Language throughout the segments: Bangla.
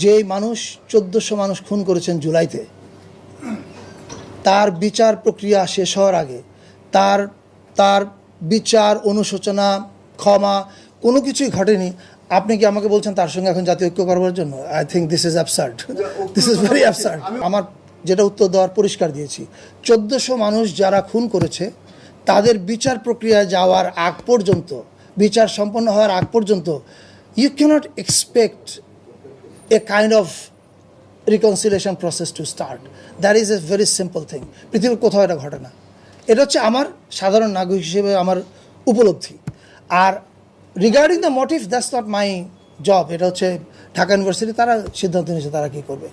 যেই মানুষ 1400 মানুষ খুন করেছেন জুলাইতে, তার বিচার প্রক্রিয়া শেষ হওয়ার আগে তার তার বিচার, অনুশোচনা, ক্ষমা কোনো কিছুই ঘটেনি। আপনি কি আমাকে বলছেন তার সঙ্গে এখন জাতীয় ঐক্য করবার জন্য? I think this is absurd, this is very absurd. আমার যেটা উত্তর দেওয়ার পরিষ্কার দিয়েছি, 1400 মানুষ যারা খুন করেছে তাদের বিচার প্রক্রিয়া যাওয়ার আগ পর্যন্ত, বিচার সম্পন্ন হওয়ার আগ পর্যন্ত you can't expect a kind of reconciliation process to start. That is a very simple thing. পৃথিবীর কোথাও এটা ঘটে না। এটা হচ্ছে আমার সাধারণ নাগরিক হিসেবে আমার উপলব্ধি। আর regarding the motive, that's not my job. এটা হচ্ছে ঢাকা ইউনিভার্সিটি, তারা সিদ্ধান্ত নিয়েছে তারা কী করবে।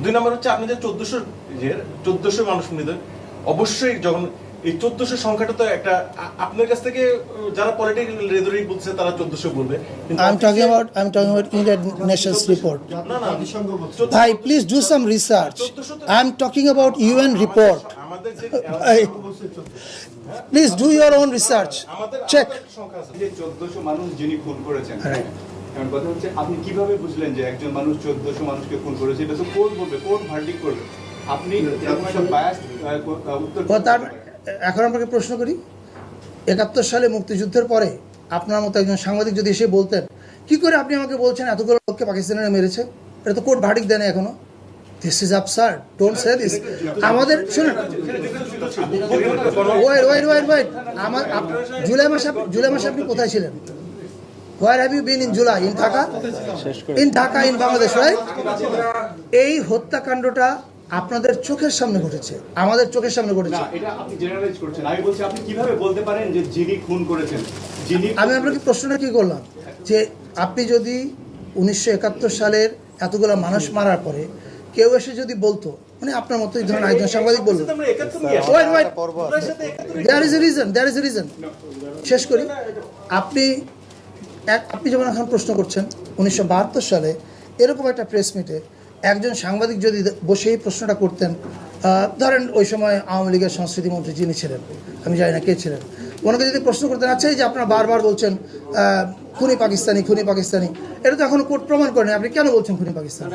দুই নম্বর হচ্ছে আপনাদের 1400 মানুষ মৃত, অবশ্যই যখন এই 1400 সংখ্যাটা তো একটা আপনার কাছ থেকে যারা পলিটিক্যাল রেজরিক বলছে তারা 1400 বলবে। I'm talking about United Nations report. Bhai, please do some research. I'm talking about UN report. আমাদের যে Please do your own research. Check. যে 1400 মানুষ যিনি খুন করেছেন, এখন কথা হচ্ছে আপনি কিভাবে বুঝলেন যে একজন মানুষ 1400 মানুষকে খুন করেছে? এটা তো কোর্ট বলবে, কোর্ট ভার্ডিক্ট করবে। আপনি এরকম একটা বায়াসড উত্তর। এখন আপনাকে প্রশ্ন করি, 71 সালে মুক্তিযুদ্ধের পরে আপনার মতো একজন সাংবাদিক যদি এসে বলতেন, কি করে আপনি আমাকে বলছেন এতগুলো লোককে পাকিস্তানিরা মেরেছে? এটা তো কোর্ট ভার্ডিক্ট দেয় না এখনো। This is absurd, don't say this. আমাদের শুনুন, ওয়েট, আমার জুলাই মাসে আপনি কোথায় ছিলেন? Where have you been in July? In Dhaka? In Dhaka, in Bangladesh, right? এই হত্যাকাণ্ডটা আপনাদের চোখের সামনে ঘটেছে, আমাদের চোখের সামনে ঘটেছে। এটা আপনি জেনারেলাইজ করছেন। আমি বলছি আপনি কিভাবে বলতে পারেন যে যিনি খুন করেছেন, আমি আপনাকে প্রশ্নটা কি করলাম, যে আপনি যদি 1971 সালের এতগুলো মানুষ মারার পরে কেউ এসে যদি বলতো, মানে আপনার মতো ধরুন একজন সাংবাদিক বললো, দেয়ার ইজ এ রিজন। শেষ করি। আপনি যেমন এখন প্রশ্ন করছেন, 1972 সালে এরকম একটা প্রেস মিটে একজন সাংবাদিক যদি বসে এই প্রশ্নটা করতেন, ধরেন ওই সময় আওয়ামী লীগের সংস্কৃতি মন্ত্রী যিনি ছিলেন, আমি জানি না কে ছিলেন, ওনাকে যদি প্রশ্ন করতেন, আচ্ছা এই যে আপনারা বারবার বলছেন খুনি পাকিস্তানি, এটা তো এখনো কোর্ট প্রমাণ করেনি, আপনি কেন বলছেন খুনি পাকিস্তানি?